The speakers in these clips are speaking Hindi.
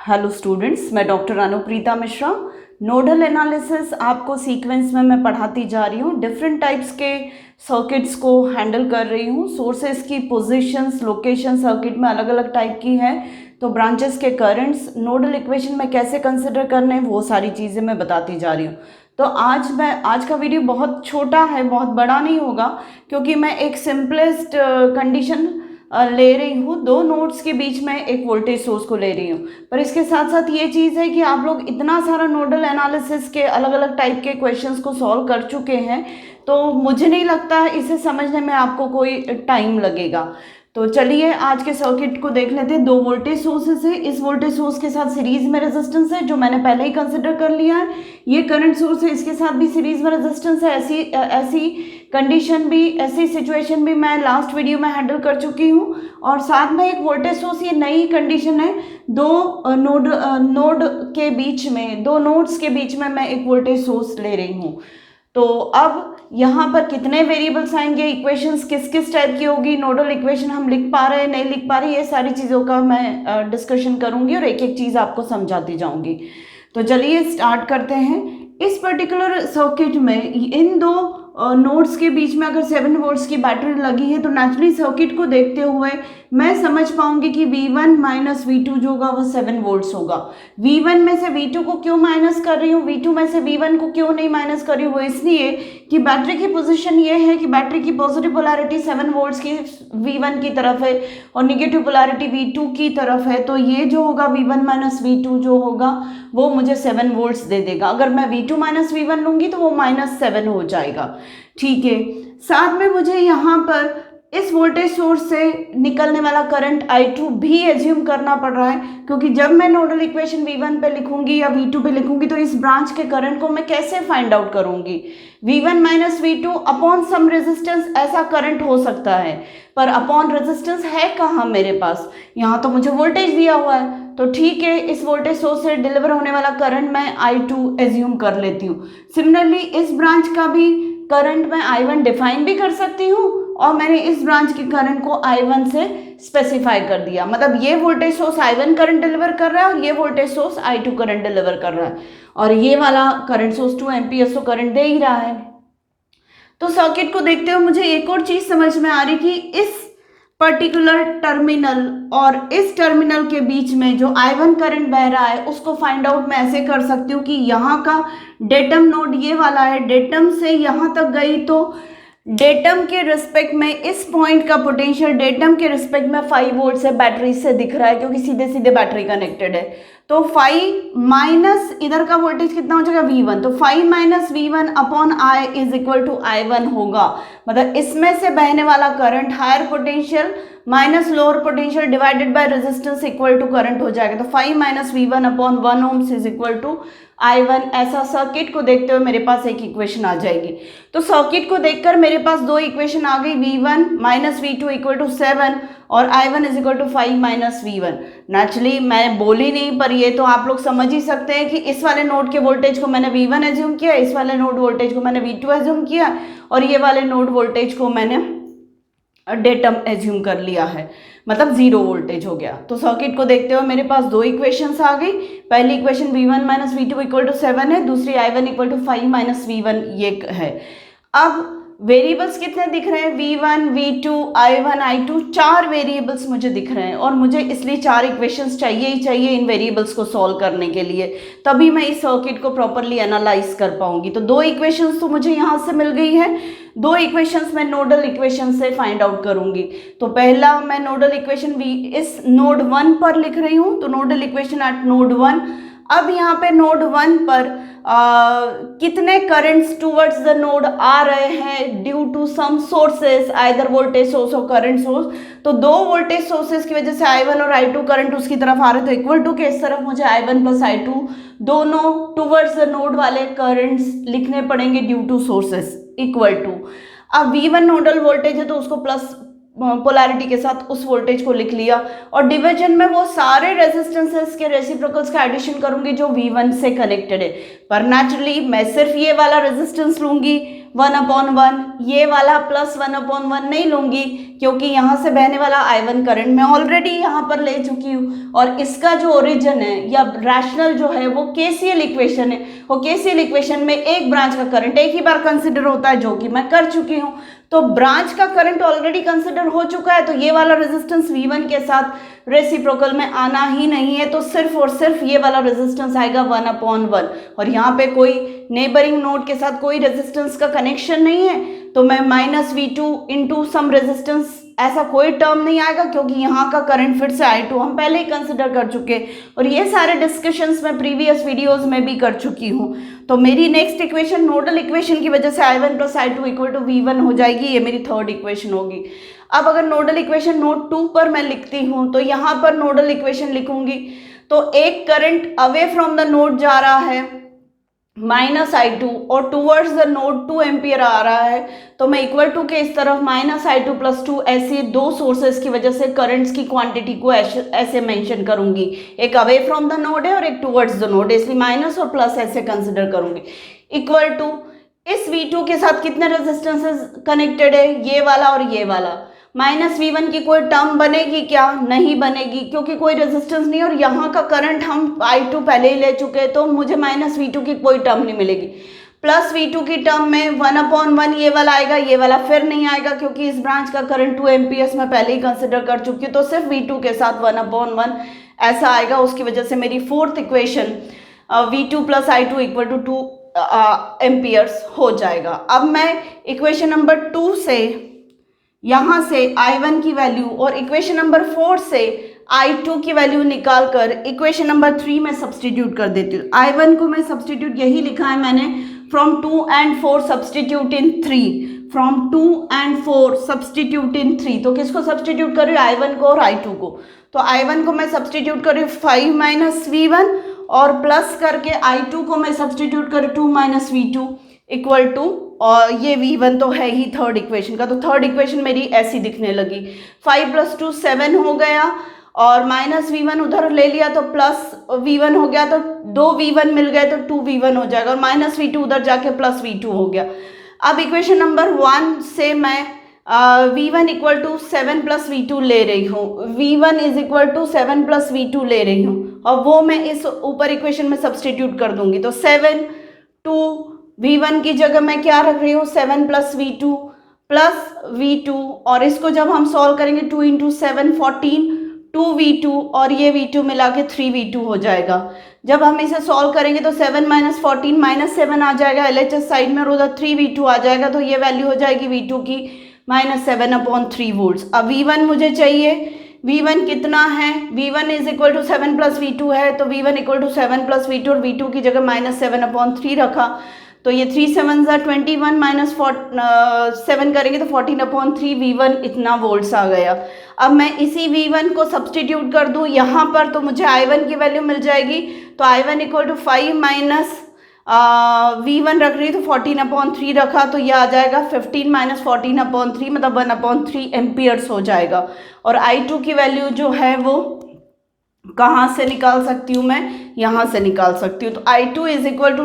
हेलो स्टूडेंट्स, मैं doctor Anupreeta Mishra. Nodal analysis आपको सीक्वेंस में मैं पढ़ाती जा रही हूँ। डिफरेंट टाइप्स के सर्किट्स को हैंडल कर रही हूँ। सोर्सेस की पोजीशंस, लोकेशन सर्किट में अलग अलग टाइप की है, तो ब्रांचेस के करंट्स नोडल इक्वेशन में कैसे कंसिडर करने हैं वो सारी चीज़ें मैं बताती जा रही हूँ। तो आज का वीडियो बहुत छोटा है, बहुत बड़ा नहीं होगा, क्योंकि मैं एक सिंपलेस्ट कंडीशन ले रही हूँ। दो नोड्स के बीच में एक वोल्टेज सोर्स को ले रही हूँ, पर इसके साथ साथ ये चीज़ है कि आप लोग इतना सारा नोडल एनालिसिस के अलग अलग टाइप के क्वेश्चंस को सॉल्व कर चुके हैं, तो मुझे नहीं लगता है इसे समझने में आपको कोई टाइम लगेगा। तो चलिए आज के सर्किट को देख लेते हैं। दो वोल्टेज सोर्सेस है, इस वोल्टेज सोर्स के साथ सीरीज में रेजिस्टेंस है जो मैंने पहले ही कंसिडर कर लिया है। ये करंट सोर्स है, इसके साथ भी सीरीज में रेजिस्टेंस है। ऐसी कंडीशन भी, ऐसी सिचुएशन भी मैं लास्ट वीडियो में हैंडल कर चुकी हूँ। और साथ में एक वोल्टेज सोर्स, ये नई कंडीशन है। दो नोड के बीच में, दो नोड्स के बीच में मैं एक वोल्टेज सोर्स ले रही हूँ। तो अब यहाँ पर कितने वेरिएबल्स आएंगे, इक्वेशंस किस किस टाइप की होगी, नोडल इक्वेशन हम लिख पा रहे हैं नहीं लिख पा रहे, ये सारी चीज़ों का मैं डिस्कशन करूंगी और एक एक चीज़ आपको समझाती जाऊंगी। तो चलिए स्टार्ट करते हैं। इस पर्टिकुलर सर्किट में इन दो नोड्स के बीच में अगर 7 वोल्ट्स की बैटरी लगी है, तो नेचुरली सर्किट को देखते हुए मैं समझ पाऊंगी कि V1 माइनस V2 जो होगा वो 7 वोल्ट्स होगा। V1 में से V2 को क्यों माइनस कर रही हूँ, V2 में से V1 को क्यों नहीं माइनस कर रही हूँ, वो इसलिए कि बैटरी की पोजीशन ये है कि बैटरी की पॉजिटिव पोलैरिटी 7 वोल्ट्स की V1 की तरफ है और निगेटिव पोलैरिटी V2 की तरफ है। तो ये जो होगा V1 माइनस V2 जो होगा वो मुझे 7 वोल्ट्स दे देगा। अगर मैं V2 माइनस V1 लूंगी तो वो -7 हो जाएगा। ठीक है, साथ में मुझे यहाँ पर इस वोल्टेज सोर्स से निकलने वाला करंट I2 भी एज्यूम करना पड़ रहा है, क्योंकि जब मैं नोडल इक्वेशन V1 पे लिखूंगी या V2 पे लिखूंगी तो इस ब्रांच के करंट को मैं कैसे फाइंड आउट करूंगी। V1 minus V2 upon some resistance ऐसा करंट हो सकता है, पर अपॉन रेजिस्टेंस है कहाँ मेरे पास, यहाँ तो मुझे वोल्टेज दिया हुआ है। तो ठीक है, इस वोल्टेज सोर्स से डिलीवर होने वाला करंट मैं I2 एज्यूम कर लेती हूँ। सिमिलरली इस ब्रांच का भी करंट मैं I1 डिफाइन भी कर सकती हूँ और मैंने इस ब्रांच के करंट को I1 से स्पेसिफाई कर दिया। मतलब ये voltage source I1 current deliver कर रहा है और ये voltage source I2 current deliver कर रहा है, और ये वाला करंट सोर्स 2 एम्पियर्स तो करंट दे ही रहा है। तो सर्किट को देखते हुए मुझे एक और चीज समझ में आ रही कि इस पर्टिकुलर टर्मिनल और इस टर्मिनल के बीच में जो I1 करंट बह रहा है उसको फाइंड आउट मैं ऐसे कर सकती हूँ कि यहाँ का डेटम नोड ये वाला है, डेटम से यहाँ तक गई तो डेटम के रिस्पेक्ट में इस पॉइंट का पोटेंशियल डेटम के रिस्पेक्ट में 5 वोल्ट से बैटरी से दिख रहा है, क्योंकि सीधे सीधे बैटरी कनेक्टेड है। तो 5 माइनस इधर का वोल्टेज कितना हो जाएगा V1, तो 5 minus V1 upon I is equal to I1 होगा। मतलब इसमें से बहने वाला current higher potential minus lower potential divided by resistance equal to current हो जाएगा। तो 5 minus V1 upon 1 ohms is equal to I1। ऐसा सर्किट को देखते हुए मेरे पास एक इक्वेशन आ जाएगी। तो सर्किट को देखकर मेरे पास दो इक्वेशन आ गई, V1 minus V2 equal to 7 और I1 is equal to 5 minus V1। Naturally मैं बोली नहीं, पर ये तो आप लोग समझ ही सकते हैं कि इस वाले नोड के वोल्टेज को मैंने V1 एज्यूम किया, इस वाले नोड वोल्टेज को मैंने V2 एज्यूम किया और ये वाले नोड वोल्टेज को मैंने डेटम एज्यूम कर लिया है, मतलब 0 वोल्टेज हो गया। तो सर्किट को देखते हुए मेरे पास दो इक्वेशंस आ गई। पहली equation V1 minus V2 equal to 7 है, दूसरी I1 equal to 5 minus V1 ये है। अब वेरिएबल्स कितने दिख रहे हैं, V1 V2 I1 I2, 4 variables मुझे दिख रहे हैं और मुझे इसलिए 4 इक्वेशंस चाहिए ही चाहिए इन वेरिएबल्स को सॉल्व करने के लिए, तभी मैं इस सर्किट को प्रॉपरली एनालाइज कर पाऊंगी। तो दो इक्वेशंस तो मुझे यहाँ से मिल गई है, दो इक्वेशंस मैं नोडल इक्वेशन से फाइंड आउट करूंगी। तो पहला मैं नोडल इक्वेशन इस नोड 1 पर लिख रही हूँ, तो नोडल इक्वेशन एट नोड 1। अब यहाँ पे नोड 1 पर कितने करंट्स टूवर्ड्स द नोड आ रहे हैं due to some sources, either voltage source और करंट सोर्स। तो दो वोल्टेज सोर्सेस की वजह से I1 और I2 करंट उसकी तरफ आ रहे, तो इक्वल टू के इस तरफ मुझे I1 प्लस I2 दोनों टूवर्ड्स द नोड वाले करंट्स लिखने पड़ेंगे due to sources equal to. अब V1 नोडल वोल्टेज है तो उसको प्लस पोलैरिटी के साथ उस वोल्टेज को लिख लिया, और डिवीजन में वो सारे रेजिस्टेंसेस के रेसिप्रोकल्स का एडिशन करूंगी जो V1 से कनेक्टेड है। पर नेचुरली मैं सिर्फ ये वाला रेजिस्टेंस लूंगी 1/1, ये वाला प्लस 1/1 नहीं लूंगी, क्योंकि यहाँ से बहने वाला I1 करंट मैं ऑलरेडी यहाँ पर ले चुकी हूँ, और इसका जो ओरिजिन है या रैशनल जो है वो KCL इक्वेशन है। वो KCL इक्वेशन में एक ब्रांच का करंट एक ही बार कंसिडर होता है, जो कि मैं कर चुकी हूँ। तो ब्रांच का करंट ऑलरेडी कंसिडर हो चुका है, तो ये वाला रेजिस्टेंस V1 के साथ रेसिप्रोकल में आना ही नहीं है, तो सिर्फ और सिर्फ ये वाला रेजिस्टेंस आएगा 1/1, और यहाँ पे कोई नेबरिंग नोड के साथ कोई रेजिस्टेंस का कनेक्शन नहीं है, तो मैं -V2 इंटू सम रेजिस्टेंस, ऐसा कोई टर्म नहीं आएगा, क्योंकि यहाँ का करंट फिर से I2 हम पहले ही कंसिडर कर चुके हैं, और ये सारे डिस्कशंस मैं प्रीवियस वीडियोस में भी कर चुकी हूँ। तो मेरी नेक्स्ट इक्वेशन नोडल इक्वेशन की वजह से I1 + I2 = V1 हो जाएगी, ये मेरी थर्ड इक्वेशन होगी। अब अगर नोडल इक्वेशन नोड 2 पर मैं लिखती हूँ, तो यहाँ पर नोडल इक्वेशन लिखूंगी, तो एक current away from the node जा रहा है -I2 और टूवर्ड्स द नोड 2 एम्पियर आ रहा है, तो मैं = के इस तरफ -I2 + 2 ऐसे दो सोर्सेस की वजह से करंट्स की क्वांटिटी को ऐसे मेंशन करूंगी, एक अवे फ्रॉम द नोड है और एक टूवर्ड्स द नोड है, इसलिए माइनस और प्लस ऐसे कंसिडर करूंगी। = इस V2 के साथ कितने रेजिस्टेंसेस कनेक्टेड है, ये वाला और ये वाला। -V1 की कोई टर्म बनेगी क्या? नहीं बनेगी, क्योंकि कोई रेजिस्टेंस नहीं, और यहाँ का करंट हम I2 पहले ही ले चुके हैं, तो मुझे -V2 की कोई टर्म नहीं मिलेगी। +V2 की टर्म में 1/1 ये वाला आएगा, ये वाला फिर नहीं आएगा, क्योंकि इस ब्रांच का करंट 2 एम्पियर्स मैं पहले ही कंसिडर कर चुकी हूँ, तो सिर्फ V2 के साथ 1/1 ऐसा आएगा। उसकी वजह से मेरी fourth equation V2 + I2 = 2 amperes हो जाएगा। अब मैं इक्वेशन नंबर 2 से यहाँ से I1 की वैल्यू और इक्वेशन नंबर 4 से I2 की वैल्यू निकाल कर इक्वेशन नंबर 3 में सब्सटीट्यूट कर देती हूँ। I1 को मैं सब्सटीट्यूट यही लिखा है मैंने, from 2 and 4 substitute in 3, from 2 and 4 substitute in 3। तो किसको सब्सटीट्यूट कर रही हूँ? I1 को और I2 को। तो I1 को मैं सब्सटीट्यूट कर रही हूँ 5 - V1, और प्लस करके I2 को मैं सब्सटीट्यूट कर 2 - V2 = और ये V1 तो है ही थर्ड इक्वेशन का, तो थर्ड इक्वेशन मेरी ऐसी दिखने लगी। 5 + 2 7 हो गया, और -V1 उधर ले लिया तो +V1 हो गया, तो 2 V1 मिल गए तो 2 V1 हो जाएगा, और -V2 उधर जाके +V2 हो गया। अब इक्वेशन नंबर 1 से मैं V1 = 7 + V2 ले रही हूँ, V1 = 7 + V2 ले रही हूँ, और वो मैं इस ऊपर इक्वेशन में सब्सटीट्यूट कर दूंगी। तो 7 2 V1 की जगह मैं क्या रख रही हूँ? 7 + V2 और इसको जब हम सॉल्व करेंगे 2 × 7 14, 2V2 और ये V2 मिला के 3V2 हो जाएगा। जब हम इसे सॉल्व करेंगे तो 7 - 14 -7 आ जाएगा LHS साइड में, और उधर 3V2 आ जाएगा, तो ये वैल्यू हो जाएगी V2 की -7/3 वोल्ट्स। अब V1 मुझे चाहिए, V1 कितना है? V1 = 7 + V2 है, तो V1 = 7 + V2, और V2 की जगह -7/3 रखा, तो ये 3 7 21 - 7 करेंगे तो 14/3 V1 इतना वोल्ट्स आ गया। अब मैं इसी V1 को सब्सटीट्यूट कर दूं यहाँ पर, तो मुझे I1 की वैल्यू मिल जाएगी। तो I1 = 5 - V1 रख रही तो 14/3 रखा, तो ये आ जाएगा 15 - 14/3 मतलब 1/3 एम्पियर्स हो जाएगा। और I2 की वैल्यू जो है वो कहाँ से निकाल सकती हूँ मैं? यहाँ से निकाल सकती हूँ। तो I2 =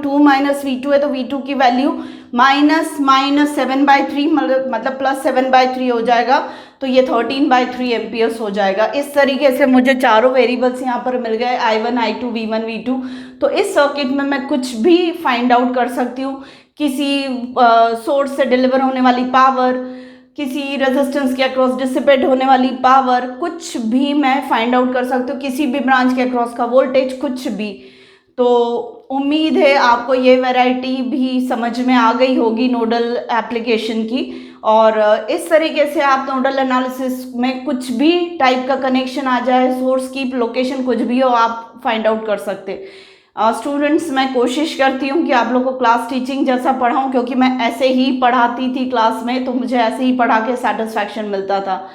2 - V2 है, तो V2 की वैल्यू -7/3 मतलब +7/3 हो जाएगा, तो ये 13/3 एम्पियर्स हो जाएगा। इस तरीके से मुझे चारों वेरिएबल्स यहाँ पर मिल गए, I1 I2 V1 V2। तो इस सर्किट में मैं कुछ भी फाइंड आउट कर सकती हूँ, किसी सोर्स से डिलीवर होने वाली पावर, किसी रेजिस्टेंस के अक्रॉस डिसिपेट होने वाली पावर, कुछ भी मैं फाइंड आउट कर सकती हूँ, किसी भी ब्रांच के अक्रॉस का वोल्टेज, कुछ भी। तो उम्मीद है आपको ये वैरायटी भी समझ में आ गई होगी नोडल एप्लीकेशन की, और इस तरीके से आप नोडल एनालिसिस में कुछ भी टाइप का कनेक्शन आ जाए, सोर्स की लोकेशन कुछ भी हो, आप फाइंड आउट कर सकते। स्टूडेंट्स, मैं कोशिश करती हूँ कि आप लोग को क्लास टीचिंग जैसा पढ़ाऊँ, क्योंकि मैं ऐसे ही पढ़ाती थी क्लास में, तो मुझे ऐसे ही पढ़ा के सेटिस्फैक्शन मिलता था।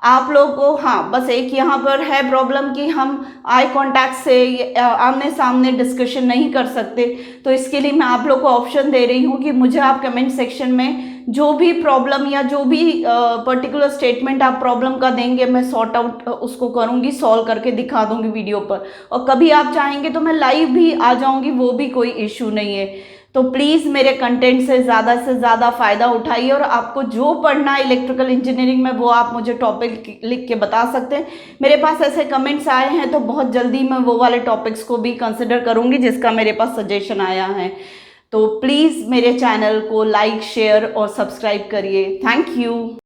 आप लोग को हाँ बस एक यहाँ पर है प्रॉब्लम कि हम आई कांटेक्ट से आमने सामने डिस्कशन नहीं कर सकते, तो इसके लिए मैं आप लोग को ऑप्शन दे रही हूँ कि मुझे आप कमेंट सेक्शन में जो भी प्रॉब्लम या जो भी पर्टिकुलर स्टेटमेंट आप प्रॉब्लम का देंगे मैं सॉर्ट आउट उसको करूँगी, सॉल्व करके दिखा दूँगी वीडियो पर। और कभी आप चाहेंगे तो मैं लाइव भी आ जाऊँगी, वो भी कोई इशू नहीं है। तो प्लीज़ मेरे कंटेंट से ज़्यादा फ़ायदा उठाइए, और आपको जो पढ़ना है इलेक्ट्रिकल इंजीनियरिंग में वो आप मुझे टॉपिक लिख के बता सकते हैं। मेरे पास ऐसे कमेंट्स आए हैं तो बहुत जल्दी मैं वो वाले टॉपिक्स को भी कंसिडर करूँगी जिसका मेरे पास सजेशन आया है। तो प्लीज़ मेरे चैनल को लाइक, शेयर और सब्सक्राइब करिए। Thank you.